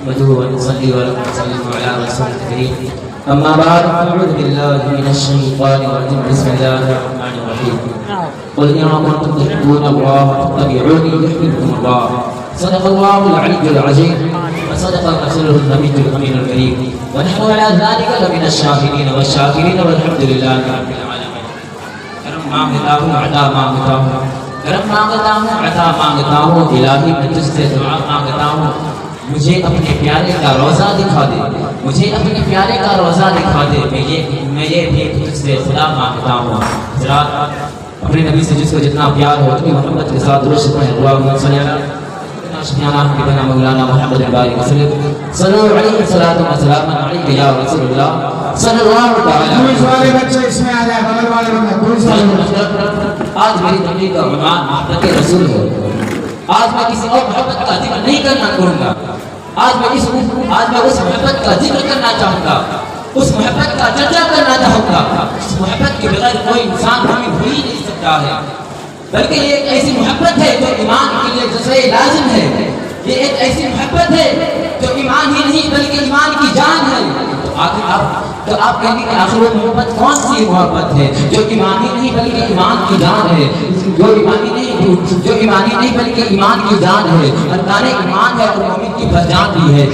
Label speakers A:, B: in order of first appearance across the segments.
A: نحمده ونصلي ونسلم على رسوله الكريم أما بعد أعوذ بالله من الشيطان الرجيم بسم الله الرحمن الرحيم قل إن كنتم تحبون الله فاتبعوني يحببكم الله صدق الله العلي العظيم وصدق رسوله النبي الأمين الكريم ونحن على ذلك لمن الشاهدين والشاكرين والحمد لله رب العالمين. کرم مانگتا ہوں عطا مانگتا ہوں، کرم مانگتا ہوں عطا مانگتا ہوں، الہی میں تجھ سے دعا مانگتا ہوں مجھے اپنے پیارے کا روزہ دکھا دے، مجھے اپنے پیارے کا روزہ دکھا دے، میں یہ بھی تجھ سے خدا مانگتا ہوں. حضرات اپنے نبی سے جس کو جتنا پیار ہو اتنی محبت کے ساتھ درود پڑھیں. اللہم صلی علی سیدنا مولانا محمد بارک وسلم صلو علیہ الصلوۃ والسلام علیک یا رسول اللہ صلی اللہ تعالی علیہ وسلم.
B: بچے اس میں آ جائے، بغل والے بندے
A: آج میری تقریر کا عنوان محبت رسول ہے. آج میں کسی اور محبت کا ذکر نہیں کرنا کروں گا، آج میں اس محبت کا ذکر کرنا چاہوں گا، اس محبت کا چرچا کرنا چاہوں گا. اس محبت کے بغیر کوئی انسان مومن ہو ہی نہیں سکتا ہے، بلکہ یہ ایک ایسی محبت ہے جو ایمان کے لیے جزوہ لازم ہے. یہ ایک ایسی محبت ہے جو ایمان ہی نہیں بلکہ ایمان کی جان ہے. تو آپ کہیں گے کہ آخر وہ محبت کون سی محبت ہے جو ایمانی نہیں بلکہ ایمان کی جان ہے، جو ایمانی نہیں بلکہ ایمان کی جان ہے. ارکان ایمان ہے اور مومن کی پہچان بھی ہے،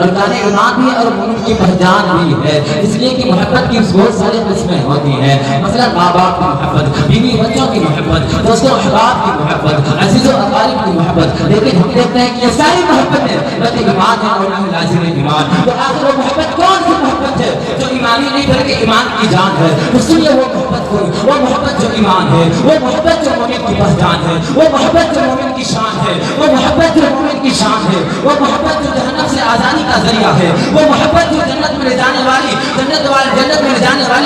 A: ارکان ایمان بھی اور مومن کی پہچان بھی ہے. اس لیے کہ محبت کی بہت ساری قسمیں ہوتی ہیں، مثلا ماں باپ کی محبت، بیوی بچوں کی محبت، دوستوں احباب کی محبت، عزیز و اقارب کی محبت. لیکن ہم دیکھتے ہیں کہ یہ ساری محبت ہے بلکہ ایمان ہے اور نہیں لازم ایمان. تو آخر وہ محبت کون سی محبت ہے جو ایمانی نہیں بلکہ ایمان کی جان ہے؟ اس لیے وہ محبت جو ایمان ہے، وہ محبت جو مومن کی پہچان ہے، وہ محبت جو مومن کی شان ہے، وہ محبت جو مومن کی شان ہے، وہ محبت جو جہنم سے آزادی کا ذریعہ ہے، وہ محبت جو جنت میں لے جانے والی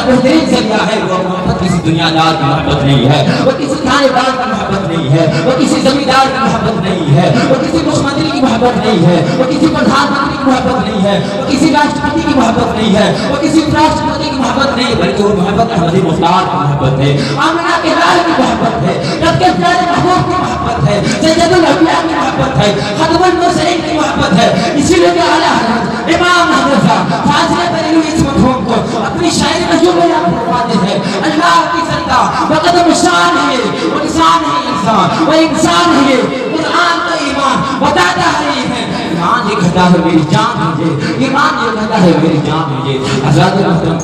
A: بہترین ذریعہ ہے. وہ محبت کسی دنیا دار کی محبت نہیں ہے، وہ کسی تھانے دار کی محبت نہیں ہے، وہ کسی زمیندار کی محبت نہیں ہے، وہ کسی مکھ منتری کی محبت نہیں ہے، وہ کسی پردھان منتری کی محبت نہیں ہے، وہ کسی راشٹرپتی کی محبت نہیں ہے، وہ کسی راشٹرپتی کی محبت نہیں ہے، بلکہ وہ محبت احمدی مختار کی محبت ہے، آمنہ کے لال کی محبت ہے، رب کے پیارے محبوب کی محبت ہے، سید الانبیاء کی محبت ہے، ختم المرسلین کی محبت ہے. اسی لیے کہ اعلیٰ حضرت امام احمد صاحب فاضل بریلوی اس مفہوم کو اپنی شاعری میں جو بیان فرماتے ہیں، اللہ کی سرکار بقدم شان ہے وہ انسان ہے، انسان وہ انسان ہے. قرآن کا ایمان بتاتا ہے ایمان یہ کہتا ہے میری جان مجھے، ایمان یہ کہتا ہے میری جان مجھے. حضرات محترم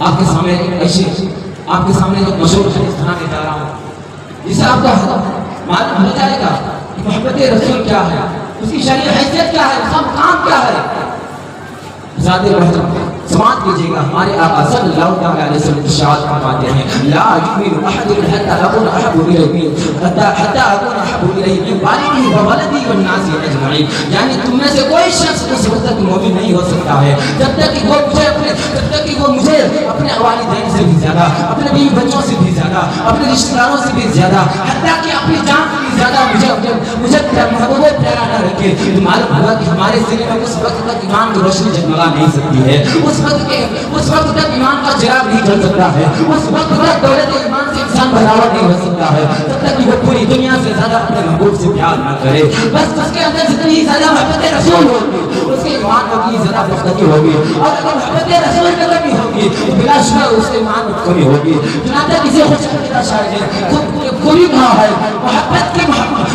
A: آپ کے سامنے ایک مشہور حدیث سنانے جا رہا ہوں جسے آپ کو معلوم ہو جائے گا کہ محبت رسول کیا ہے، اس کی شرعی حیثیت کیا ہے، اس کا مقام کیا ہے. حضرات محترم سماعت کیجیے گا، ہمارے آقا صلی اللہ علیہ وسلم ارشاد فرماتے ہیں لا یؤمن احدکم حتی اکون احب الیہ من والدہ وولدہ والناس اجمعین. یعنی تم میں سے کوئی شخص اس وقت تک مومن نہیں ہو سکتا ہے جب تک کہ وہ مجھے اپنے والدین سے بھی زیادہ، اپنے بیوی بچوں سے بھی زیادہ، اپنے رشتہ داروں سے بھی زیادہ، حتیٰ کہ اپنی جان سے بھی زیادہ مجھے محبوب پیارا نہ رکھے. معلوم ہوگا کہ ہمارے سینے میں اس وقت تک ایمان کی روشنی جگمگا نہیں سکتی ہے، اس وقت تک ایمان کا چراغ نہیں جل سکتا ہے، اس وقت تک دولت ایمان سے انسان برابر نہیں ہو سکتا ہے جب تک کہ وہ پوری دنیا سے زیادہ اپنے محبوب سے پیار نہ کرے. بس اس کے اندر جتنی زیادہ محبت رسول ہوگی اس کے ایمان ہوگی زیادہ پختگی ہوگی، اور اگر محبت رسول کی کمی ہوگی تو بلا شبہ اس کے ایمان میں کمی ہوگی. چنانچہ کسی خوش کا شاعر نے خود ہی کہا ہے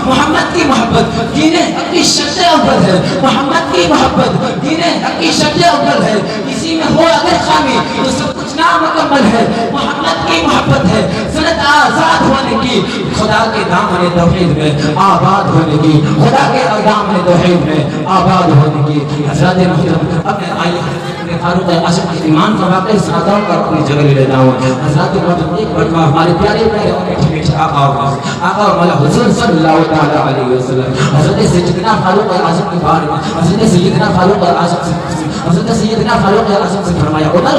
A: محمد کی محبت دین حق کی شرط اول ہے، محمد کی محبت دین حق کی شرط اول ہے، اسی میں ہو اگر خامی تو سب کچھ نامکمل ہے. محمد کی محبت ہے سنت آزاد ہونے کی، خدا کے دامن توحید میں آباد ہونے کی، خدا کے دامن توحید میں آباد ہونے کی. حضرات محترم اپنے آئیے فاروق اعظم کے ایمان کا واقعہ سناتا ہوں اور اپنی جگہ لے لیتا ہوں. حضرات محترم ایک مرتبہ ہمارے پیارے میٹھے آقا اور مولا حضور صلی اللہ علیہ وسلم حضرت سیدنا فاروق اعظم کے بارے میں حضرت سیدنا فاروق اعظم سے فرمایا عمر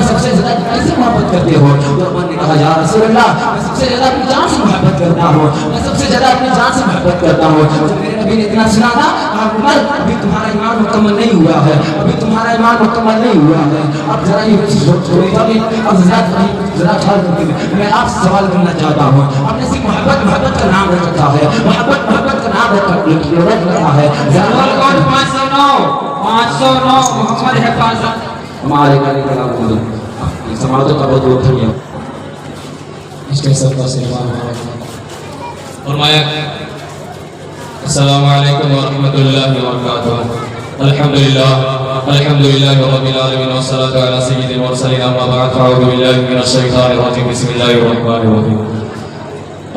A: سب سے زیادہ کیسے محبت کرتے ہو؟ تو عمر نے کہا یا رسول اللہ میں سب سے زیادہ اپنی جان سے محبت کرتا ہوں، میں سب سے زیادہ اپنی جان سے محبت کرتا ہوں. تو میرے نبی نے اتنا سنا تھا عمر ابھی تمہارا ایمان مکمل نہیں ہوا ہے، ابھی تمہارا ایمان مکمل نہیں ہوا ہے. اب ذرا یہ میں آپ سے سوال کرنا چاہتا ہوں. آپ نے صرف محبت کا نام رکھا ہے، محبت کا نام शहादत करने की जरूरत पड़ता है।
C: रोल कोड 509 मोहम्मद हिफाजत।
A: हमारे घर का समाजों का बहुत बहुत धन्यवाद।
D: इसके सब का सेवा फरमाया अस्सलामु अलैकुम व रहमतुल्लाहि व बरकातुहू। अल्हम्दुलिल्लाह रब्बिल आलमीन वस्सलातु अला सय्यिदिल मुरसलीन अम्मा बअद फ़अऊज़ु बिल्लाहि मिनश शैतानिर रजीम बिस्मिल्लाहिर रहमानिर रहीम।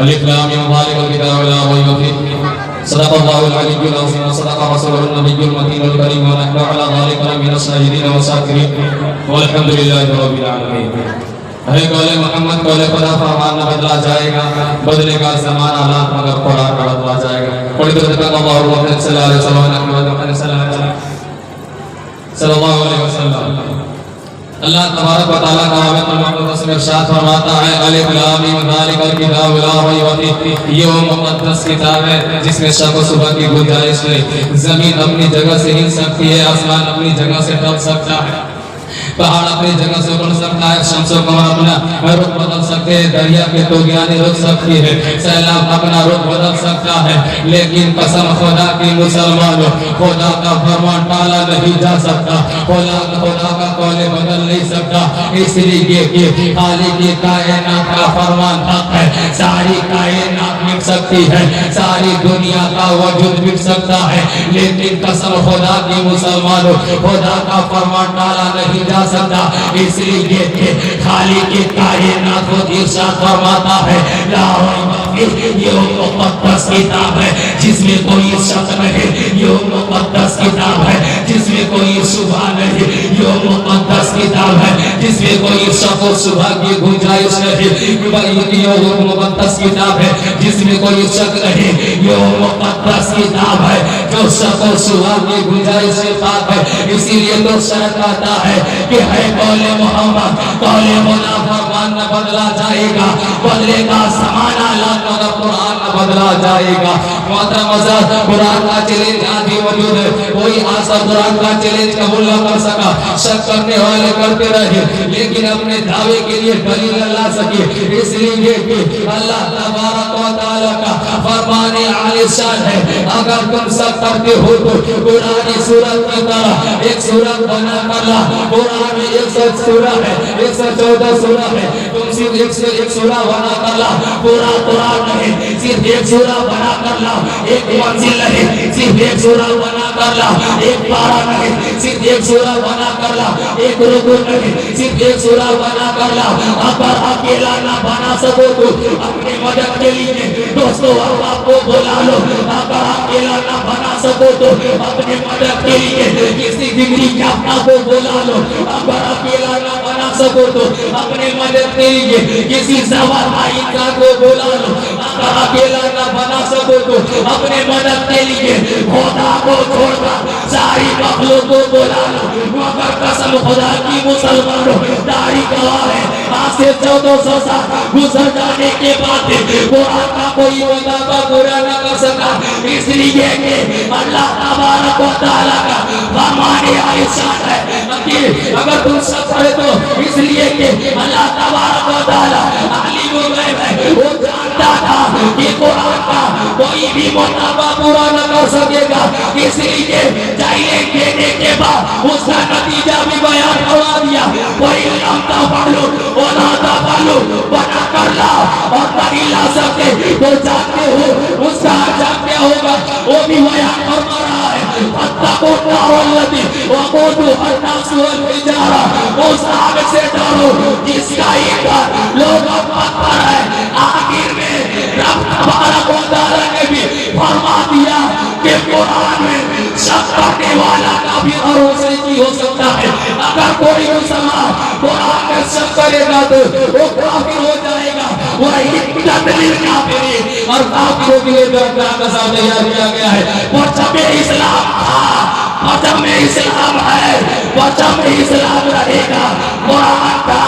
D: अलिफ लाम मीम ज़ालिकल किताबु ला रैब फीह सदक़ल्लाहुल अलिय्युल अज़ीम व सदक़ रसूलुहुन नबिय्युल मतीनुल करीम व नहनु अला ज़ालिका लमिनश शाहिदीन व शाकिरीन वल्हम्दुलिल्लाहि रब्बिल आलमीन। है कौले मोहम्मद कौले खुदा फरमान न बदला जाएगा, बदलेगा ज़मान हालात मगर कुरान न बदला जाएगा। पढ़ी तो अल्लाहु मुहम्मद सल्लल्लाहु अलैहि वसल्लम। अल्लाह तबारक व तआला का आयतुल मुक़द्दस में इरशाद फरमाता है अलिफ लाम मीम ज़ालिकल किताबु ला रैब फीह। ये वो मुक़द्दस किताब है जिसमें शब व सुबह की गुंजाइश है। ज़मीन अपनी जगह से हिल सकती है, आसमान अपनी जगह से टल सकता है, पहाड़ अपनी जगह से उड़ सकता है, शम्सो कमर अपना रुख बदल सकते हैं, दरिया के तूफ़ान रुक सकती है, सैलाब अपना रुख बदल सकता है, लेकिन कसम खुदा की मुसलमानों, खुदा का फरमान टाला नहीं जा सकता, खुदा का कौले बदल नहीं सकता। इसलिए कि खालिक की कायनात का फरमान हक है। सारी कायनात मिट सकती है, सारी दुनिया का वजूद मिट सकता है, लेकिन कसम खुदा की मुसलमानों, खुदा का फरमान टाला नहीं जा सकता। इसलिए खाली के कायनात को इरशाद फरमाता है ला रैब फीह। ये मुक़द्दस किताब है जिसमें कोई शक नहीं, ये मुक़द्दस किताब है जिसमें कोई शुबहा नहीं, ये मुक़द्दस किताब है जिसमें कोई शक व शुबहा की गुंजाइश नहीं। ये मुक़द्दस किताब है जिसमें कोई शक नहीं, ये मुक़द्दस किताब है जो शक व शुबहा की गुंजाइश से पाक है। इसीलिए तो शर्त आता है कि है कौले मोहम्मद कौले खुदा फरमान न बदला जाएगा, बदलेगा ज़मान हालात मगर कुरान न बदला जाएगा। मोहतरम हज़रात, कुरान का चैलेंज आज भी मौजूद है। कोई आज कुरान का चैलेंज कबूल न कर सका, शक करने वाले करते रहे, लेकिन अपने दावे के लिए दलील न ला सके। इसलिए कि अल्लाह तबारक व तआला का फरमान आलिशान है, अगर तुम शक करते हो तो कुरान सूरत की तरह एक सूरत बना कर ला। कुरान में 100 सूरा है, 114 सूरा है, तुम सिर्फ 101 सूरा बना कर ला। पूरा कुरान नहीं, सिर्फ एक सूरा बना कर ला। एक मंजिल नहीं, सिर्फ एक सूरा बना कर ला। एक पारा नहीं, सिर्फ एक सूरा बना कर ला। एक रुकू नहीं, सिर्फ एक सूरा बना कर ला। अगर अकेला ना बना सको तो अपनी मदद के लिए दोस्तों अहबाब को बुला लो। अगर अकेला ना बना सको तो अपनी मदद के लिए किसी डिग्री याफ्ता को बुला लो। अगर अकेला ना बना सको तो अपने मदद के लिए किसी सवाल आइंदा को बुला लो। अगर अकेला ना बना सको तो अपने मदद के लिए खुदा को छोड़कर सारी मखलूक को बुला लो। मगर कसम खुदा की मुसलमानों, दाढ़ी गवाह है, आज से 1400 साल गुजर जाने के बाद कुरान का कोई मुताबा पूरा न कर सका। इसलिए कि अल्लाह तबारक व तआला का फरमान आलिशान है कि अगर तुम शक करे तो इसलिए कि अल्लाह तबारक व तआला आलिमुल गैब है, वो जानता था कि कुरान का कोई भी मुताबा पूरा न कर सकेगा। इसलिए जाइलेंट देने के बाद उसका नतीजा भी बयान करवा दिया। वही नामता पढ़ लो, वो नाता पढ़ लो, बना कर लाओ और नहीं ला सकते तो जानते हो उसका अंजाम क्या होगा, वो भी बयान फरमा रहा है। फत्तक़ू नारल्लती वक़ूदुहा अन्नास वल हिजारा, उस आग से डरो जिसका ईंधन लोग और पत्थर है। आखिर में रब तबारक व तआला ने भी फरमा दिया कि कुरान में शक करने वाला का भी भरोसा नहीं हो सकता है। अगर कोई मुसलमान कुरान में शक करेगा तो वो काफिर हो जाएगा। वही तदलील काफिर और काफिरों के लिए का साथ तैयार किया गया है। परचम इस्लाम था, परचम इस्लाम है, परचम इस्लाम रहेगा। कुरान था,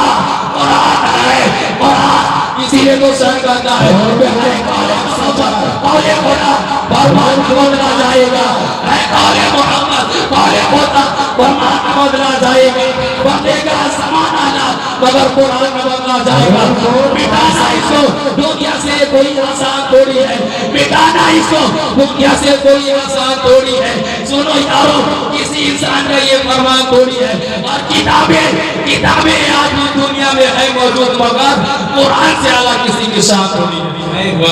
D: कुरान है, कुरान इसीलिए तो शक करता है। कौले खुदा फरमान बदला जाएगा, है कौले मोहम्मद कौले खुदा फरमान बदला जाएगा। बदलेगा ज़मान हालात मगर कुरान न बदला जाएगा। मिटाना इसको दुनिया से कोई आसान थोड़ी है, मिटाना इसको दुनिया से कोई आसान थोड़ी है। सुनो यारो, किसी इंसान का ये फरमान थोड़ी है। और किताबें आज भी दुनिया में है मौजूद, मगर कुरान से आला किसी की शान थोड़ी है।
B: वो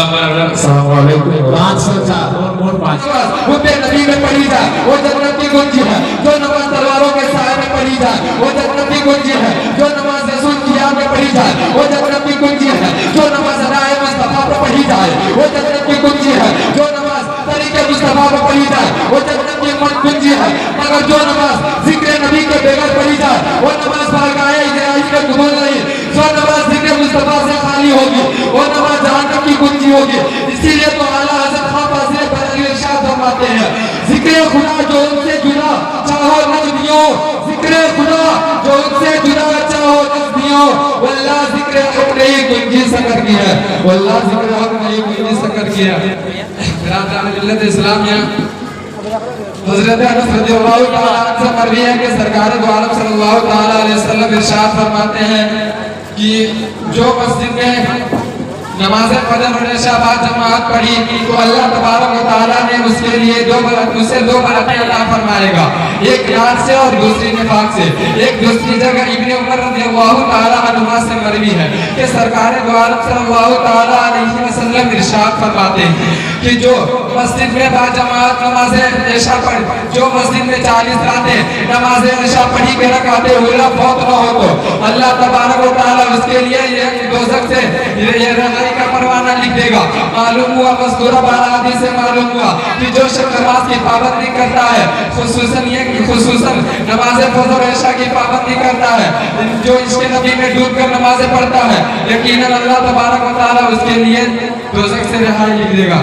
B: नबी में पढ़ी जाए वो जन्नत की कुंजी है, जो नमाज तलवारों के साए में पढ़ी जाए वो जन्नत की कुंजी है, जो नमाज रसूल किया में पढ़ी जाए वो जन्नत की कुंजी है, जो नमाज राय मुस्तफा पर पढ़ी जाए वो जन्नत की कुंजी है, जो नमाज तरीके मुस्तफा पर पढ़ी जाए वो जन्नत की कुंजी है। मगर जो नमाज जिक्र नबी के बगैर पढ़ी जाए वो नमाज बारगाह इजराइल में कबूल नहीं। जो नमाज जिक्र मुस्तफा से खाली होगी वो नमाज जहन्नम की कुंजी होगी। इसीलिए तो आला हज़रत खां फाज़िल बरेलवी इरशाद फरमाते हैं, जिक्र खुदा जो उनसे जुड़ा चाहो नजदियों, जिक्र खुदा जो उनसे जुड़ा चाहो नजदियों, वल्लाह जिक्र हक नहीं कुंजी सकर किया, वल्लाह जिक्र हक नहीं कुंजी सकर किया। बिरादरान मिल्लत इस्लामिया, हज़रत अनस रज़ियल्लाहु तआला अन्हु से मरवी है कि सरकार दो आलम सल्लल्लाहु तआला अलैहि वसल्लम इरशाद फरमाते हैं कि जो मस्जिद में नमाज फजर और इशा बाद जमात पढ़ी तो अल्लाह तबारक व तआला ने उसके लिए उसे दो बरकतें अता फरमाएगा, एक नाज से और दूसरी निफाक से। एक दूसरी जगह इब्ने उमर रज़ियल्लाहु तआला अन्हुमा से मरवी है कि सरकार दो आलम सल्लल्लाहु तआला अलैहि वसल्लम इरशाद फरमाते हैं कि जो मस्जिद में बाजमात नमाज इशा पढ़, जो मस्जिद में 40 रातें नमाज इशा पढ़ी के रकाते हुला फौत न हो तो अल्लाह तबारक व तआला उसके लिए ये दोज़ख से ये का परवाना लिख देगा। मालूम हुआ मज़कूरा बाराती से मालूम हुआ कि जो शख्स नमाज की पाबंदी करता है, खुसूसन नमाज फजर और इशा की पाबंदी करता है, जो इसके नबी में डूबकर नमाज़ें पढ़ता है, यकीनन अल्लाह तबारक व तआला उसके लिए दोज़ख से रिहाई लिख देगा।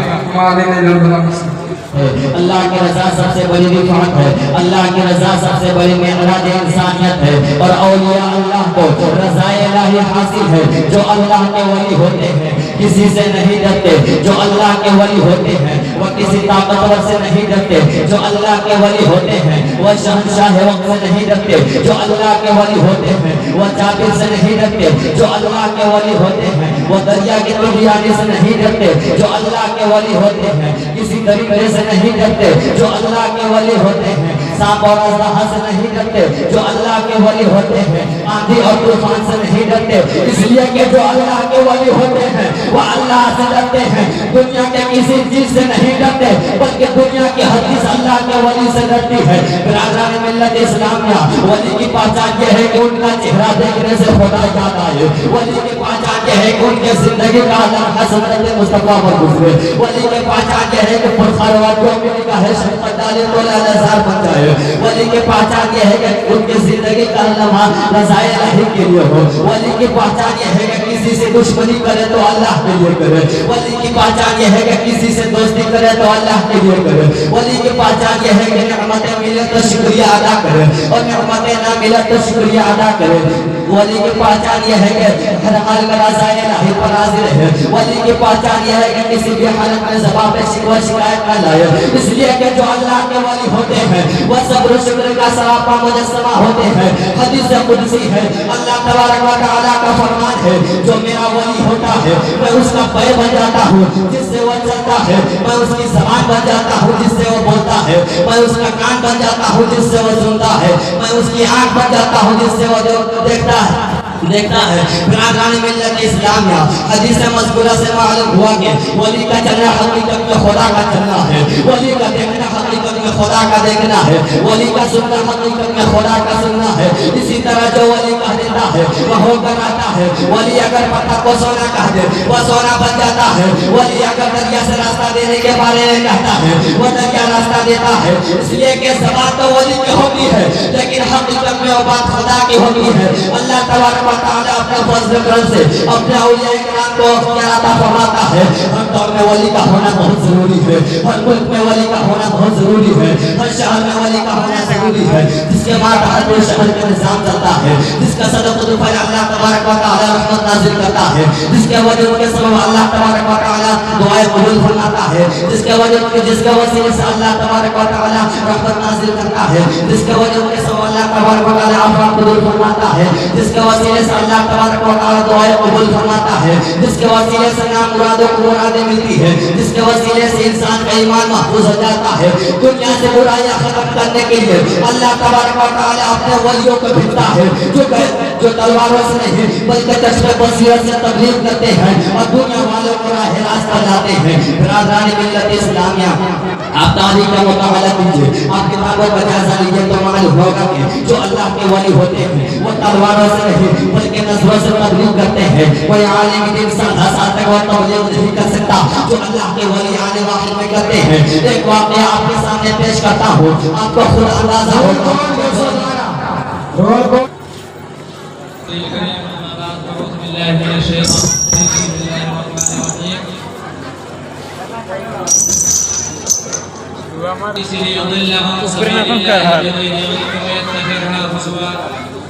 E: अल्लाह की रज़ा सबसे बड़ी रिफ़ात है, अल्लाह की रज़ा सबसे बड़ी मेराज इंसानियत है। और औलिया अल्लाह को रज़ाए इलाही हासिल है। जो अल्लाह के वली होते हैं किसी से नहीं डरते, जो अल्लाह के वली होते हैं वह किसी ताकतवर से नहीं डरते, जो अल्लाह के वली होते हैं वह शहंशाह वक्त से नहीं डरते, जो अल्लाह के वली होते हैं वह जाबिर से नहीं डरते, जो अल्लाह के वली होते हैं वह दरिया के तूफान से नहीं डरते, जो अल्लाह के वली होते हैं किसी तरीके से नहीं डरते, जो अल्लाह के वली होते हैं सांप और अज़राह से नहीं डरते, जो अल्लाह के वली होते हैं आंधी और तूफान से नहीं डरते। इसलिए कि जो अल्लाह के वली होते हैं वो अल्लाह से डरते हैं, दुनिया के किसी चीज से नहीं डरते, बल्कि दुनिया की हर चीज अल्लाह के वली से डरती है। बिरादरान मिल्लत इस्लामिया, वली की पहचान ये है कि उनका चेहरा देखने से खुदा याद आए, वली की पहचान ये है कि उनके जिंदगी का अल्लाह हज़रत मुस्तफा पर गुजरे, वली की पहचान ये है कि का है शफकत डाले तो लाज़ार बन जाए, वली की पहचान ये है कि उनकी जिंदगी का लम्हा रज़ाए इलाही के लिए हो, वली की पहचान ये है कि किसी से दुश्मनी करे तो अल्लाह के लिए करे, वली की पहचान ये है कि किसी से दोस्ती करे तो अल्लाह के लिए करे, वली की पहचान ये है कि नेमतें मिले तो शुक्रिया अदा करे और नेमतें ना मिले तो शुक्रिया अदा करे। वली की पहचान ये है कि हर हाल में रज़ाए इलाही पर हाजिर है, वली की पहचान ये है कि किसी भी हालत में ज़बान पे शिकवा शिकायत न लाए। इसलिए कि जो अल्लाह के वली होते हैं वह सब्र शुक्र का सरापा मुजस्समा होते हैं। हदीस कुदसी है, अल्लाह तबारक व तआला का फरमान है, जो मेरा वली होता है मैं उसका पैर बन जाता हूँ जिससे वह चलता है, मैं उसकी ज़बान बन जाता हूँ जिससे वह बोलता है, मैं उसका कान बन जाता हूँ जिससे वह सुनता है, मैं उसकी आँख बन जाता हूँ जिससे वह देखता है। बिरादरान मिल्लत इस्लामिया, हदीस मज़कूरा से मालूम हुआ कि वली का चलना हकीकत में खुदा का चलना है, वली का देखना हकीकत में खुदा का देखना है, वली का सुनना हकीकत में खुदा का सुनना है। इसी तरह जो वली कह देता है वह होकर आता है, वली अगर पत्थर को सोना कह दे वह सोना बन जाता है, वली अगर दरिया से रास्ता देने के बारे में कहता है वह दरिया रास्ता देता है। इसलिए कि ज़बान तो वली की होती है लेकिन हकीकत में वह बात खुदा की होती है। अल्लाह तबारक व तआला अपने फज़ल करम से अपने औलिया इकराम को को क्या अता फरमाता है, हर दौर में वली का होना बहुत जरूरी है, हर मुल्क में वली का होना बहुत जरूरी है, हर शहर में वली का होना जरूरी है, जिसके बाद हर कोई शहर का निजाम चलता है, जिसका सदर कुतुब अल्लाह तबारक व तआला रहमत नाज़िल करता है, जिसके वजह के सबब अल्लाह तबारक व तआला दुआएं कबूल फरमाता है, जिसके वसीले से अल्लाह तबारक व तआला रहमत नाज़िल करता है, जिसके वजह के सबब अल्लाह तबारक व तआला आफात कबूल फरमाता है, जिसके वसीले से अल्लाह तबारक व तआला दुआएं कबूल फरमाता है, जिसके वसीले से नाम मुरादों को मुरादें मिलती है, जिसके वसीले से इंसान का ईमान महफूज हो जाता है। दुनिया से बुराइयां खत्म करने के लिए अल्लाह तबारक व तआला अपने वलियों को भेजता है, जो तलवारों से नहीं बल्कि तशरीफ बसीरत से तबलीग करते हैं और दुनिया वालों को राह रास्ता लाते हैं। बिरादरान मिल्लत इस्लामिया, आप तारीख का मुताला कीजिए, आप किताबों का जायजा लीजिए तो मालूम होगा कि जो अल्लाह के वली होते हैं वो तलवारों से नहीं बल्कि नज़रों से तबलीग करते हैं। कोई आलिम दिन साधा साथ वो तबलीग नहीं कर सकता जो अल्लाह के वली आने वाले में करते हैं। एक वाक़या आपके सामने पेश करता हूँ, आपको खुद अंदाजा होगा।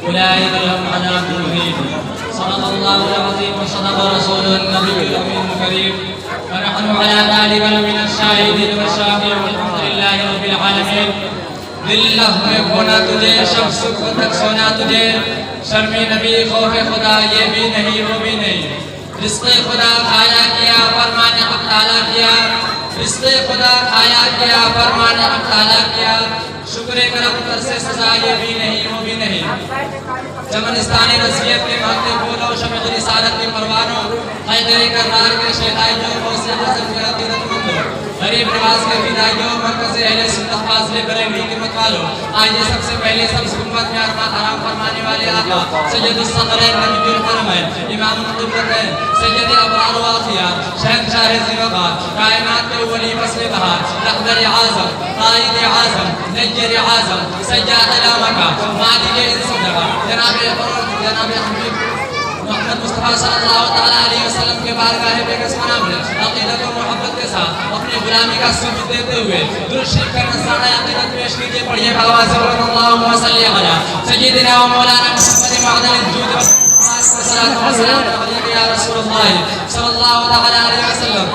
D: أولئك لهم عذاب مهين. صدق الله العظيم وصدق رسوله النبي الأمين الكريم ونحن على ذلك من الشاهدين والشاكرين والحمد لله رب العالمين. دل میں کھونا تجھے شب صبح تک سونا تجھے شرم نبی خوف خدا یہ بھی نہیں وہ بھی نہیں. رزق خدا کھایا کیا فرمان حق تعالی کیا, رزق خدا کھایا کیا فرمان حق تعالی کیا, شکر کرم کر سے سزا یہ بھی نہیں وہ بھی نہیں. چمنستانی نصیحت کے بھاگتے بولو شمع رسالت کے پروانوں حیدری کرنار کے شہدائیوں حوصلے عزم کے عقیدت مندوں غریب نواز کے فدائیوں مرکز اہل سنت فاضل بریلوی کے متوالوں. آئیے سب سے پہلے سب گنبد میں آرام فرمانے والے آقا سید الصدرین نبی الحرمین امام القبلتین سید ابرار و اخیار شہنشاہ ذوقات کائنات کے ولی فصل بہار رہبر اعظم قائد اعظم نجر اعظم سجاد علامہ مالک صدقہ جناب حبیب محمد مصطفیٰ صلی اللہ تعالیٰ علیہ وسلم کے بارگاہ بے قسمانہ میں عقیدت و محبت کے ساتھ اپنی غلامی کا سجود دیتے ہوئے درود شریف کا نذرانہ عقیدت پیش کیجیے. پڑھیے بآواز بلند اللہم صلی علی سیدنا و مولانا محمد معدن الجود والصلاۃ والسلام علیک یا رسول اللہ صلی اللہ تعالیٰ علیہ وسلم.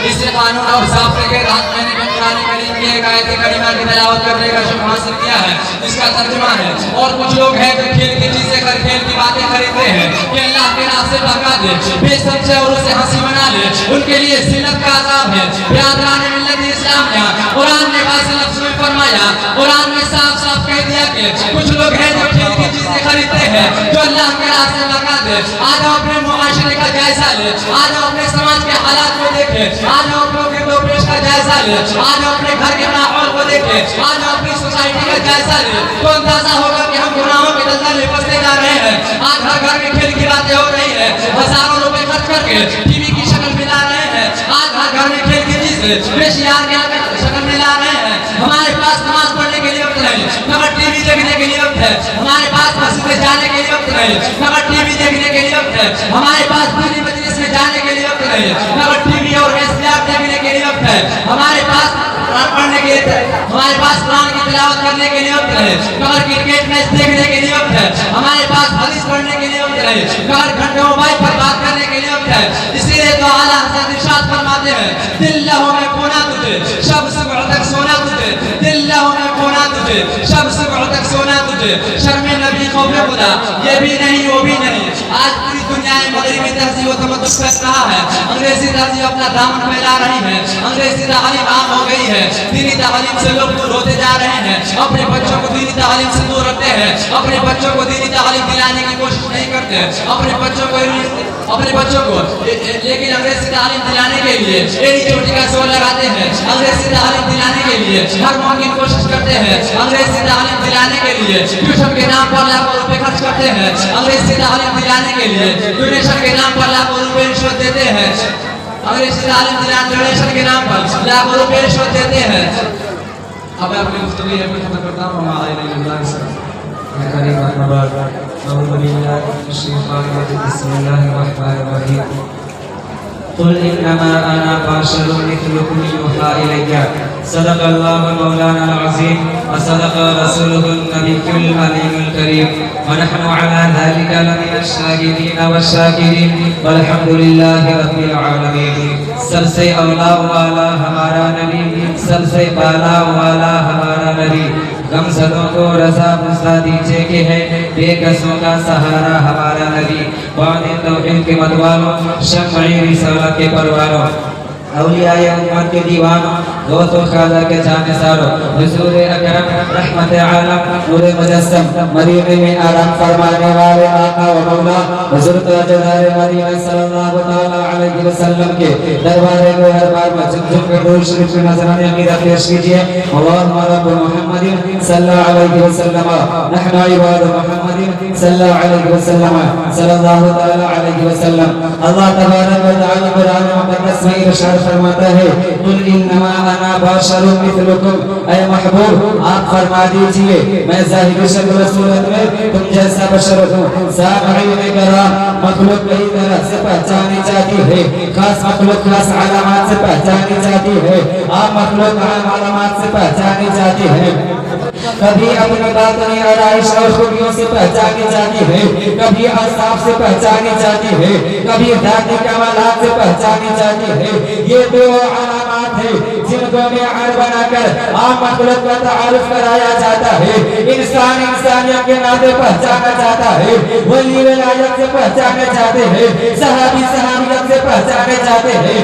D: اس سے قانون اور ضابطے کے تحت میں نے قرآن کریم کی ایک آیت کریمہ کی تلاوت کرنے کا شرف حاصل کیا ہے, جس کا ترجمہ ہے. اور کچھ لوگ ہیں جو کھیل کی چیزیں کر کھیل کی باتیں خریدتے ہیں کہ اللہ کے راہ سے بھگا دے, بے سب سے اور اسے ہنسی بنا لے, ان کے لیے ذلت کا عذاب ہے. برادران ملت اسلامیہ, قرآن نے واضح لفظ میں فرمایا, قرآن نے صاف صاف کہہ دیا کہ کچھ لوگ ہیں جو کھیل کی چیزیں خریدتے ہیں جو اللہ کے راہ سے بھگا دے. آج ہم اپنے معاشرے کا جائزہ لے, آج ہم اپنے سماج کے حالات کو دیکھیں, آج ہم اپنوں کے دو پیش کا جائزہ لے, آج ہم اپنے گھر کے ماحول کو دیکھیں, آج ہم اپنی سوسائٹی کا جائزہ لے, تو اندازہ ہوگا کہ ہم گناہوں کے دلدل میں پھنستے جا رہے ہیں. آج ہر گھر میں کھیل کی باتیں ہو رہی ہیں, ہزاروں روپے خرچ کر کے ٹی وی کی شکل ملا رہے ہیں. آج ہر گھر میں کھیل کی چیزیں پیشیار کی شکل ملا رہے ہیں. ہمارے پاس نماز پڑھنے کے لیے وقت نہیں مگر ٹی وی دیکھنے کے لیے وقت ہے. ہمارے پاس مسجد میں جانے کے لیے وقت نہیں مگر ٹی وی دیکھنے کے لیے وقت ہے. ہمارے پاس دینی مجلس میں جانے کے لیے وقت نہیں مگر ٹی وی اور حساب دیکھنے کے لیے وقت ہے. ہمارے پاس قرآن پڑھنے کے لیے, ہمارے پاس قرآن کی تلاوت کرنے کے لیے وقت ہے مگر کرکٹ میچ دیکھنے کے لیے وقت ہے. ہمارے پاس حدیث پڑھنے کے لیے وقت ہے مگر گھنٹوں موبائل پر بات کرنے کے لیے وقت ہے. اسی لیے تو اعلیٰ حضرت ارشاد فرماتے ہیں, دل لہو میں کھونا تجھے شب صبح تک سونا تجھے, دل لہو میں کھونا تجھے شب صبح تک سونا تجھے, شرم نبی خوف خدا یہ بھی نہیں وہ بھی نہیں. آج پوری دنیا میں مغربی تہذیب و تمدن پھیل رہا ہے, انگریزی تہذیب اپنا دامن پھیلا رہی ہے, انگریزی تعلیم عام ہو گئی ہے, دینی تعلیم سے لوگ دور ہوتے جا رہے ہیں, اپنے بچوں کو دینی تعلیم سے دور رکھتے ہیں, اپنے بچوں کو دینی تعلیم دلانے کی کوشش نہیں کرتے, اپنے بچوں کو لیکن انگریزی تعلیم دلانے کے لیے ایڑی چوٹی کا زور لگاتے ہیں, انگریزی تعلیم دلانے کے لیے ہر ممکن کوشش کرتے ہیں, انگریزی تعلیم دلانے کے لیے ٹیوشن کے نام پر لاکھوں روپے خرچ کرتے ہیں, انگریزی تعلیم دلانے کے لیے ڈونیشن کے نام پر لاکھوں روپے رشوت دیتے ہیں, انگریزی تعلیم دلانے ڈونیشن کے نام پر لاکھوں روپے رشوت دیتے ہیں.
A: اب میں اپنے مستقبل میں ختم کرتا ہوں وما علینا الا البلاغ يا كريم النبات أعوذ بالله من الشيطان الرجيم بسم الله الرحمن الرحيم قل إنما أنا بشر مثلكم يوحى إلي صدق الله مولانا العظيم وصدق رسوله النبي العليم الكريم ونحن على ذلك لمن الشاهدين والشاكرين والحمد لله رب العالمين سب سے اولا والا ہمارا نبی سب سے بالا والا ہمارا نبی غمزدوں کو رضا بزا دیجئے کہ ہے بے کسوں کا سہارا ہمارا نبی بان توحید کے مدوالوں شمعی رسالت کے پرواروں اولیاء امت کے دیوانوں غوث و خالہ کے جانثاروں حضور اکرم رحمت عالم نور مجسم مدینے میں آرام فرمانے والے آقا و مولا حضور تاجدار مدینہ صلی اللہ تعالی علیہ وسلم کے دربارے کو ہر بار میں جھک جھک کے درود شریف کے نذرانے عقیدہ پیش کیجیے اللہم رب محمد صلی اللہ علیہ وسلم نحن عباد محمد صلی اللہ علیہ وسلم صلی اللہ تعالی علیہ وسلم اللہ تبارک و تعالی قرآن مقدس میں ارشاد فرماتا ہے قل انما انا بشر مثلکم اے محبوب آپ فرما دیجئے میں ظاہر شکل صورت میں تم جیسا بشر ہوں سامعین کرام مخلوق کئی طرح سے پہچانی جاتی ہے خاص مخلوق خاص علامات سے پہچانی جاتی ہے عام مخلوق عام علامات سے پہچانی جاتی ہے کبھی اپنی باطنی آرائش اور خوبیوں سے پہچانی جاتی ہے کبھی اوصاف سے پہچانی جاتی ہے کبھی ذاتی کمالات سے پہچانی جاتی ہے یہ دو علامات ہیں جن کو معیار بنا کر عام مخلوق کا تعارف کرایا جاتا ہے انسان انسانیت کے ناطے پہچانا جاتا ہے ولی ولایت سے پہچانے جاتے ہیں صحابی صحابیت سے پہچانے جاتے ہیں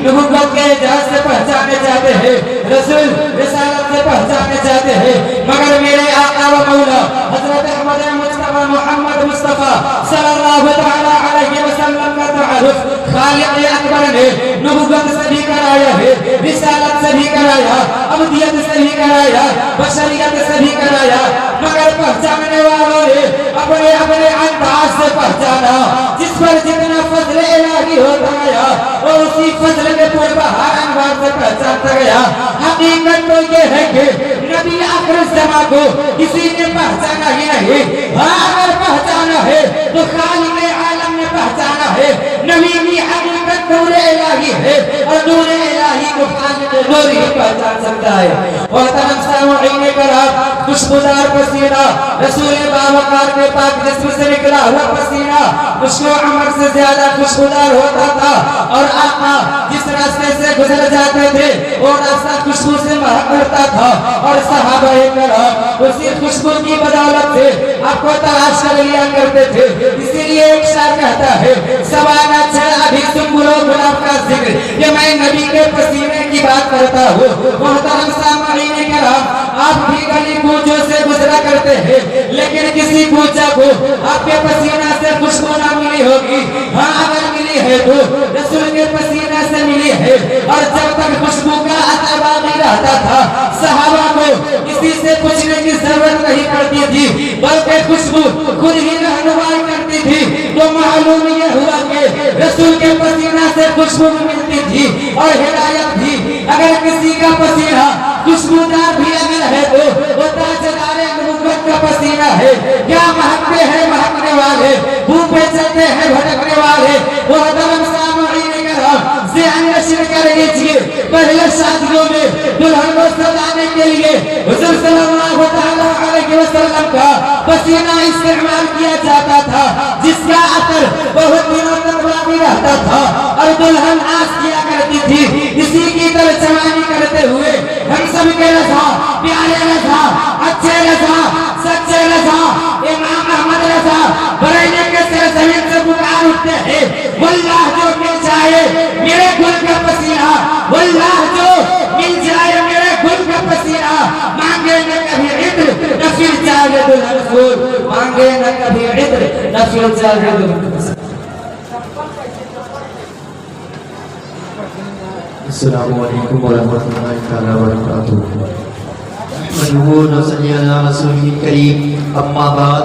A: نبوت کے اعزاز سے پہچانے جاتے ہیں رسول رسالت سے پہچانے جاتے ہیں مگر میرے آقا و مولا حضرت احمد مصطفیٰ محمد مصطفیٰ صلی اللہ تعالی علیہ وسلم کا تعارف خالق اکبر نے نبوت سے بھی کرایا ہے رسالت سے بھی کرایا عبدیت سے بھی کرایا بشریت سے بھی کرایا مگر پہچانے والوں نے اپنے اپنے انداز سے پہچانا جس پر جتنا فضل الہی ہوتا گیا اور اسی فضل میں پر بہار انوار سے پہچانتا گیا حقیقت تو یہ ہے کہ نبی آخر الزمان کو کسی نے پہچانا ہی نہیں اگر پہچانا ہے تو خالق عالم نے پہچانا ہے نبی کی حقیقت نور الہی ہے اور نور الہی کو خالق نور ہی پہچان سکتا ہے اور تمام سامعین کرام خوشبودار پسینہ رسول باوقار کے پاک جسم سے نکلا ہوا پسینہ خوشبو عمر سے زیادہ خوشبودار ہوتا تھا اور آقا جس راستے سے گزر جاتے تھے وہ راستہ خوشبو سے مہک کرتا تھا اور صحابہ کرام اسی خوشبو کی بدولت سے آپ کو تلاش کر لیا کرتے تھے اسی لیے ایک شاعر کہتا ہے سوانہ چھڑا بھی سنبولو گلاب کا ذکر کہ میں نبی کے پسینے کی بات کرتا ہوں محترم سامعین کرام آپ بھی گلی کوچوں سے گزرا کرتے ہیں لیکن کسی کوچہ کو آپ کے پسینہ سے خوشبو نہ ملی ہوگی ہاں اگر ملی ہے تو رسول کے پسینہ سے ملی ہے اور جب تک خوشبو کا اثر باقی رہتا تھا صحابہ کو کسی سے پوچھنے کی ضرورت نہیں پڑتی تھی بلکہ خوشبو خود ہی رہنمائی کرتی تھی تو معلوم یہ ہوا کہ رسول کے پسینہ سے خوشبو ملتی تھی اور ہدایت بھی اگر کسی کا پسینہ خوشبودار بھی اگر ہے تو وہ تاجدار نبوت کا پسینہ ہے کیا مہکتے ہیں مہکنے والے منہ پہ چلتے ہیں بھٹکنے والے وہ حضرت سامعین کرام ذہن نشر کر لیجئے پہلے شادیوں میں دلہن کو سجانے کے لیے حضور صلی اللہ تعالی علیہ وسلم کا پسینہ استعمال کیا جاتا تھا جس کا اثر بہت دنوں تک باقی رہتا تھا اور دلہن آس کیا کرتی تھی اسی کی ترجمانی کرتے ہوئے ہم سب کے رضا پیارے رضا اچھے رضا سچے رضا امام احمد رضا بریلے کے سرزمین سے پکار اٹھتے ہیں واللہ جو مل جائے میرے گل کا پسینہ واللہ جو مل جائے میرے گل کا پسینہ مانگے نہ کبھی عطر نہ پھر جاوید الرسول مانگے نہ کبھی عطر نہ پھر جاوید الرسول
F: السلام علیکم ورحمۃ اللہ تعالی وبرکاتہ نحمده ونصلي على رسوله الكريم اما بعد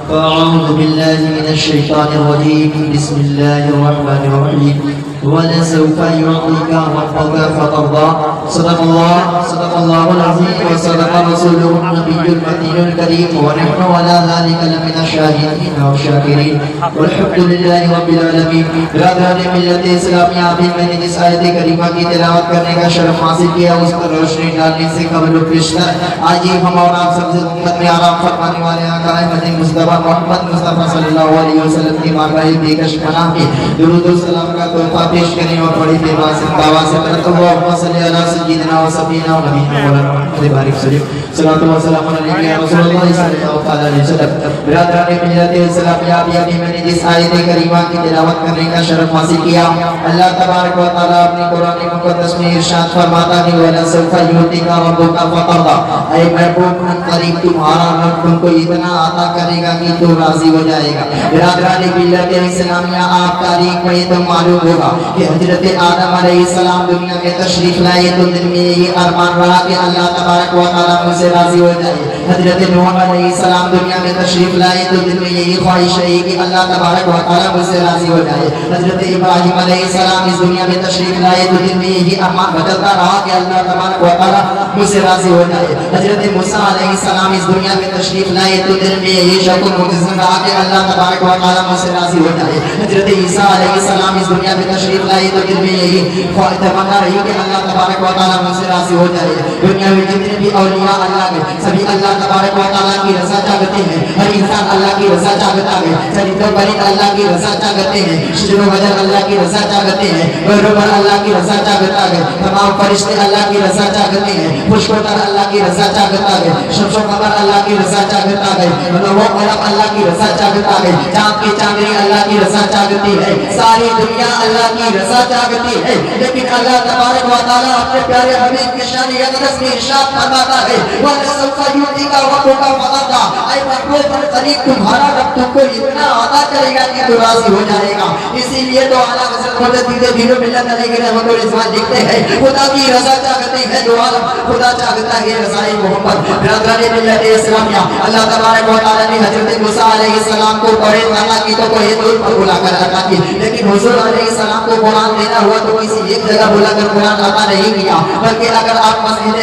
F: فاعوذ بالله من الشيطان الرجيم بسم الله الرحمن الرحيم ولسوف يعطيك ربك فترضى सदक़ल्लाहुल अज़ीम व सदक़ रसूलुहुन नबियुल मतीनुल करीम व नहनु अला ज़ालिका लमिन अश-शाहिदीन व शाकिरीन वल्हम्दुलिल्लाहि रब्बिल आलमीन। बिरादरान मिल्लत इस्लामिया, अभी मैंने जिस आयत करीमा की तिलावत करने का शरफ हासिल किया उस पर रोशनी डालने से कबल पेशतर आज ही हम और आप सबसे उम्मत में आराम फरमाने वाले आका अहमद मुस्तफा मोहम्मद मुस्तफा सल्लल्लाहु अलैहि वसल्लम की बारगाह बेकश पनाह में दुरूद और सलाम का तोहफा पेश करें और बड़ी बेबासित दावा से अल्लाहुम्मा सल्ली अला सय्यिदिना व सफीना व नबीना मौलाना मुहम्मद बारिक सल्लल्लाहु सल्लल्लाहु अलैहि वसल्लम या रसूलुल्लाह सल्लल्लाहु अलैहि वसल्लम। बिरादरान मिल्लत इस्लामिया, अभी मैंने जिस आयत करीमा की तिलावत करने का शरफ हासिल किया अल्लाह तबारक व तआला अपने कुरान मुक़द्दस में इरशाद फरमाता है वला सौफा युतीका रब्बुका फतरदा, ऐ महबूब करीब तुम्हारा रब तुमको इतना अता करेगा कि तू राजी हो जाएगा। बिरादरान मिल्लत इस्लामिया, आप तारीख में तो मालूम होगा कि हजरत आदम अलैहिस्सलाम दुनिया में तशरीफ लाए तो दिल में ये अरमान रहा कि अल्लाह तबारक व तआला मुझसे राजी हो जाए। हजरत नूह अलैहिस्सलाम दुनिया में तशरीफ लाए तो दिल में यही ख्वाहिश है कि अल्लाह तबारक व तआला मुझसे राजी हो जाए। हजरत इब्राहिम अलैहिस्सलाम इस दुनिया में तशरीफ लाए तो दिल में यही अरमान बदलता रहा कि अल्लाह तबारक व तआला मुझसे राजी हो जाए। हजरत मूसा अलैहिस्सलाम इस दुनिया में तशरीफ लाए तो दिल में यही शौक मुतज़िम रहा कि अल्लाह तबारक व तआला मुझसे राजी हो जाए। हजरत ईसा अलैहिस्सलाम इस दुनिया में तशरीफ लाए तो दिल में यही तमन्ना रही कि अल्लाह तबारक व तआला मुझसे राजी हो जाए। दुनिया में जितने भी औलिया अल्लाह के सभी अल्लाह तबारक व तआला की रज़ा चाहते हैं। हर इंसान अल्लाह की रज़ा चाहता है। चरित्र बलित अल्लाह की रज़ा चाहते हैं। शिजर वजर अल्लाह की रज़ा चाहते हैं। बरोबर अल्लाह की रज़ा चाहता है। तमाम फरिश्ते अल्लाह की रज़ा चाहते हैं। खुशबूदार अल्लाह की रज़ा चाहता है। शम्स कमर अल्लाह की रज़ा चाहता है। मनोवर कलम अल्लाह की रज़ा चाहता है। चाँद की चांदनी अल्लाह की रज़ा चाहती है। सारी दुनिया अल्लाह की रज़ा चाहती है। लेकिन अल्लाह तबारक व तआला अपने प्यारे हबीब की शान अक़दस में इरशाद फरमाता है वला सौफा युतीका रब्बुका फतरदा, ऐ महबूब करीब तुम्हारा रब तुमको इतना अता करेगा कि तू राजी हो जाएगा। इसीलिए तो आला हज़रत मुजद्दिद दीन मिल्लत अलैहि रहमतुल इस्लाम लिखते हैं खुदा की रज़ा चाहते हैं जो आलम खुदा चाहता है रज़ाए मोहम्मद। बिरादरान मिल्लत इस्लामिया, अल्लाह तबारक व तआला ने हज़रत मूसा अलैहिस्सलाम को तौरात अता की तो कोई दूर पर बुलाकर अता की, लेकिन हुजूर अलैहिस्सलाम को कुरान देना हुआ तो किसी एक जगह बुलाकर कुरान अता नहीं किया, बल्कि अगर आप मस्जिद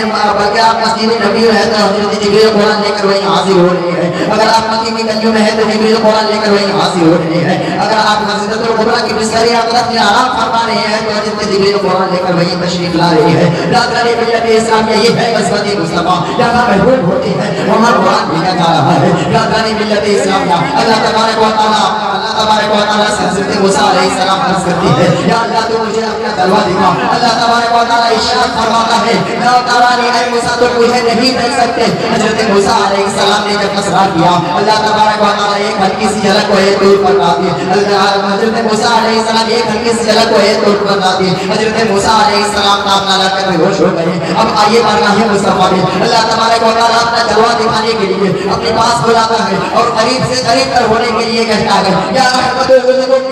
F: नबी है तो हज़रत जिब्रील कुरान लेकर वहीं हाजिर हो रहे हैं। अगर आप मक्के की गलियों में है तो जिब्रील कुरान लेकर वहीं हाजिर हो रहे हैं। अगर आप मस्जिदुल कुबरा की बिस्तरी अक़दस में आराम फरमा रहे हैं तो हज़रत जिब्रील कुरान लेकर वहीं तशरीफ ला रहे हैं। बिरादरान मिल्लत इस्लामिया, ये है क़स्मत मुस्तफ़ा, जहाँ महबूब होते हैं वहाँ कुरान भेजा जा रहा है। बिरादरान मिल्लत इस्लामिया, अल्लाह तबारक व तआला से हज़रत मूसा अलैहिस्सलाम अर्ज़ करती है या अल्लाह तू मुझे अपना तलवा दिखा। अल्लाह तबारक व तआला इरशाद फरमाता है ला तरानी ऐ मूसा तुम मुझे नहीं देख सकते। हज़रत मूसा अलैहिस्सलाम ने जब इसरार किया अल्लाह तबारक व तआला एक हल्की सी झलक को एक दूर पर ला दी। हज़रत मूसा अलैहिस्सलाम एक हल्की सी झलक को एक दूर पर ला दी। हज़रत मूसा अलैहिस्सलाम कामना लाकर बेहोश हो गए। अब आइए बारगाह मुस्तफ़ा में अल्लाह तबारक व तआला अपना जलवा दिखाने के लिए अपने पास बुलाता है और करीब से करीब तर होने के लिए कहता है या अहमद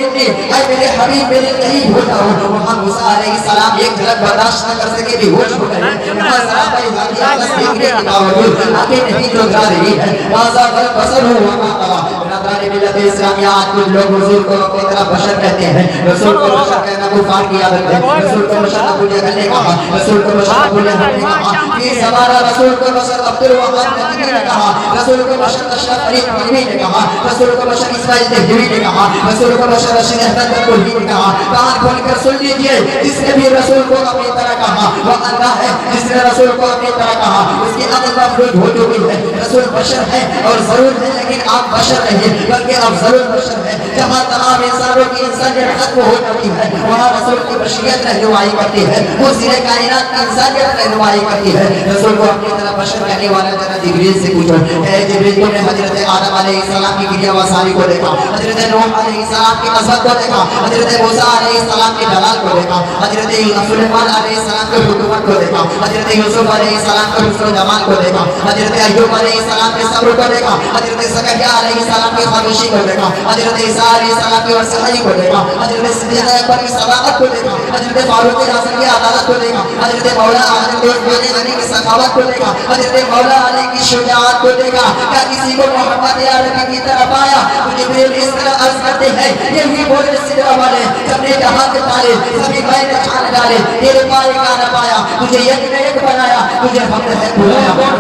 F: मिन्नी, ऐ मेरे हबीब मेरे करीब हो जाओ। वहाँ मूसा अलैहिस्सलाम एक झलक बर्दाश्त न कर सके बेहोश हो गए। यहाँ सहाबाए ज़ात देखने के बावजूद आंखें नहीं चुरा रही है। वाज़ा बसर हो वहाँ तला। बिरादरान मिल्लत इस्लामिया, आज कुछ लोग हुजूर को अपनी तरह बशर कहते हैं। रसूल को बशर कहना कुफार की आदत है। रसूल को बशर नबूयत ने कहा, रसूल को बशर नबूयत ने कहा कि हमारा रसूल को बशर अब्दुल वहाब नदवी ने कहा, रसूल को बशर अशरफ अली नदवी ने कहा, रसूल को बशर इस्माइल देहलवी ने कहा, रसूल को बशर रशीद अहमद गंगोही ने कहा। कान खोलकर सुन लीजिए, जिसने भी रसूल को अपनी तरह कहा वो अल्लाह है। जिसने रसूल को अपनी तरह कहा उसकी अक़ल मफलूज हो चुकी है। रसूल बशर है और जरूर है, लेकिन आप बशर नहीं बल्कि आप जरूर बशर है। जहाँ तमाम इंसानों की इंसानियत खत्म हो जाती है वहाँ रसूल की बशरियत रहनुमाई करती है। वो सिरे कायनात की इंसानियत रहनुमाई करती है। रसूल को अपनी तरह बशर कहने वाला जरा जिब्रील से पूछो, ए जिब्रील तुमने हजरत आदम अलैहिस्सलाम की क्रिया वसारी को देखा, हजरत नूह अलैहिस्सलाम की अज़मत को देखा, हजरत मूसा अलैहिस्सलाम के जलाल को देखा, हजरत सुलेमान अलैहिस्सलाम के हुकूमत को देखा, हजरत यूसुफ अलैहिस्सलाम के हुस्न जमाल को देखा, हजरत अय्यूब अलैहिस्सलाम के सब्र को देखा, हजरत ज़करिया अलैहिस्सलाम की खामोशी को देखा, हजरत ईसा अलैहिस्सलाम की वसीयत को देखा, हजरत सिद्दीक़ अकबर की सदाकत को देखा, हजरत फारूक आज़म की अदालत को देखा, हजरत मौला हजरत उस्मान गनी की सखावत को देखा, हजरत मौला अली की शुजाअत को देखा। क्या किसी को मोहम्मद अरबी की तरफ आया तो जिब्रील इस तरह अर्ज़ کرتے ہیں یہی بولے سدرا والے جب نے جہاں کے تارے سبھی غیر چھان ڈالے تیرے پائے کا نہ پایا تجھے یک نے یک بنایا تجھے حمد ہے بلایا
C: 505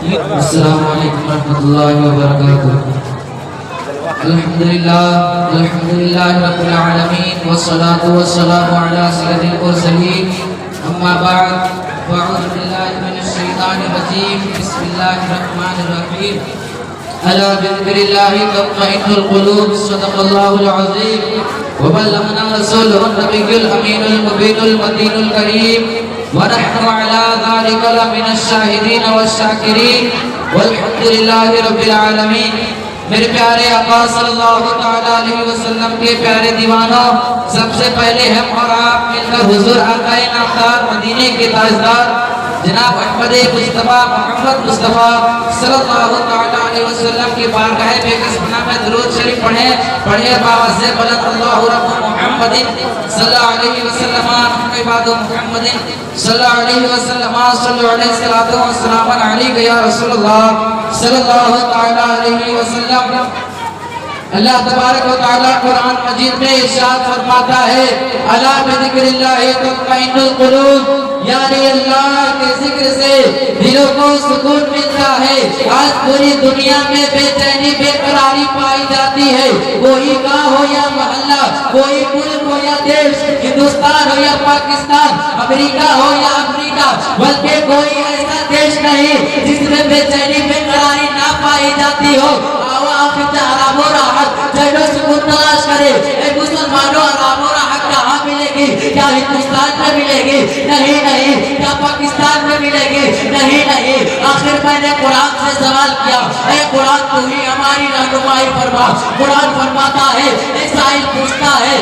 B: السلام علیکم ورحمۃ اللہ وبرکاتہ الحمدللہ رب العالمین والصلاة والسلام علی سید المرسلین اما بعد فاعوذ باللہ من الشیطان الرجیم بسم اللہ الرحمن الرحیم الا بذکر اللہ تطمئن القلوب صدق اللہ العظیم وبلغنا رسوله النبی الامین المبین المتین الکریم ونحن على ذلك لمن الشاهدين والشاكرين والحمد لله رب العالمين میرے پیارے آقا صلی اللہ تعالی علیہ وسلم کے پیارے دیوانوں سب سے پہلے ہم اور آپ مل کر حضور آقا نامدار مدینے کے تاجدار جناب احمد مصطفیٰ محمد مصطفیٰ صلی اللہ تعالی علیہ وسلم کی بارگاہ بے کسمنا میں درود شریف پڑھے باوز بلند اللہ رب محمد صلی اللہ علیہ وسلم عباد محمد صلی اللہ علیہ وسلم صلی اللہ علیہ وسلم علیہ یا رسول اللہ صلی اللہ تعالی علیہ وسلم اللہ تبارک و تعالی قرآن مجید میں ارشاد فرماتا ہے الا بذکر اللہ تطمئن القلوب یعنی اللہ کے ذکر سے دلوں کو سکون ملتا ہے آج پوری دنیا میں بے چینی بے قراری پائی جاتی ہے کوئی گاہ ہو یا محلہ کوئی ملک ہو یا دیش ہندوستان ہو یا پاکستان امریکہ ہو یا افریقہ بلکہ کوئی ایسا دیش نہیں جس میں بے چینی بے قراری نہ پائی جاتی ہو آرام و راحت جنو سکون تلاش کرے اے مسلمانوں آرام و راحت کہاں ملے گی کیا ہندوستان میں ملے گی نہیں کیا پاکستان میں ملے گی نہیں آخر میں نے قرآن سے سوال کیا اے قرآن تو ہی ہماری رہنمائی فرما قرآن فرماتا ہے اے سائل پوچھتا ہے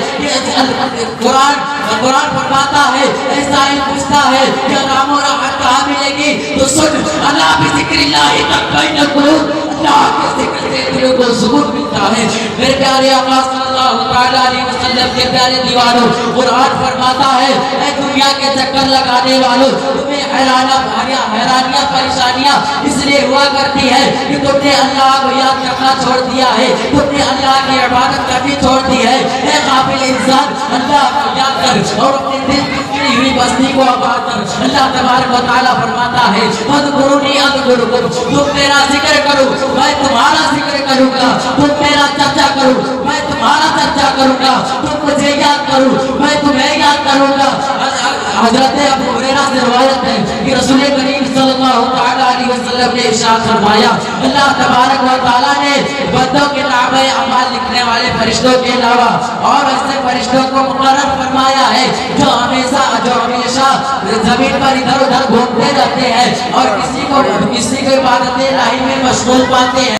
B: قرآن فرماتا ہے اے سائل پوچھتا ہے کہ آرام و راحت کہاں ملے گی تو سن اللہ بذکر اللہ تطمئن القلوب اللہ کے ذکر سے دلوں کو سکون ملتا ہے میرے پیارے آقا صلی اللہ علیہ وسلم کے پیارے دیوانوں قرآن فرماتا ہے اے دنیا کے چکر لگانے والوں تمہیں حیرانیاں پریشانیاں اس لیے ہوا کرتی ہے کہ تم نے اللہ کو یاد کرنا چھوڑ دیا ہے تم نے اللہ کی عبادت کرنی چھوڑ دی ہے اے قابل انسان اللہ کو یاد کر اور اپنے دل کی ہوئی بستی کو آباد کر اللہ تبارک و تعالی فرماتا ہے اذکرونی اذکرکم تم میرا ذکر کرو میں تمہارا ذکر کروں گا تم میرا چرچا کرو میں تمہارا چرچا کروں گا تم مجھے یاد کرو میں تمہیں یاد کروں گا حضرت ابو ہریرہ سے روایت ہے کہ رسول کریم صلی اللہ علیہ وسلم نے ارشاد فرمایا اللہ تبارک و تعالی نے بندوں کے نامہ اعمال لکھنے والے فرشتوں کے علاوہ اور ایسے فرشتوں کو مقرر فرمایا ہے جو ہمیشہ زمین پر ادھر ادھر گھومتے رہتے ہیں اور کسی کو عبادت الہی میں مشغول پاتے ہیں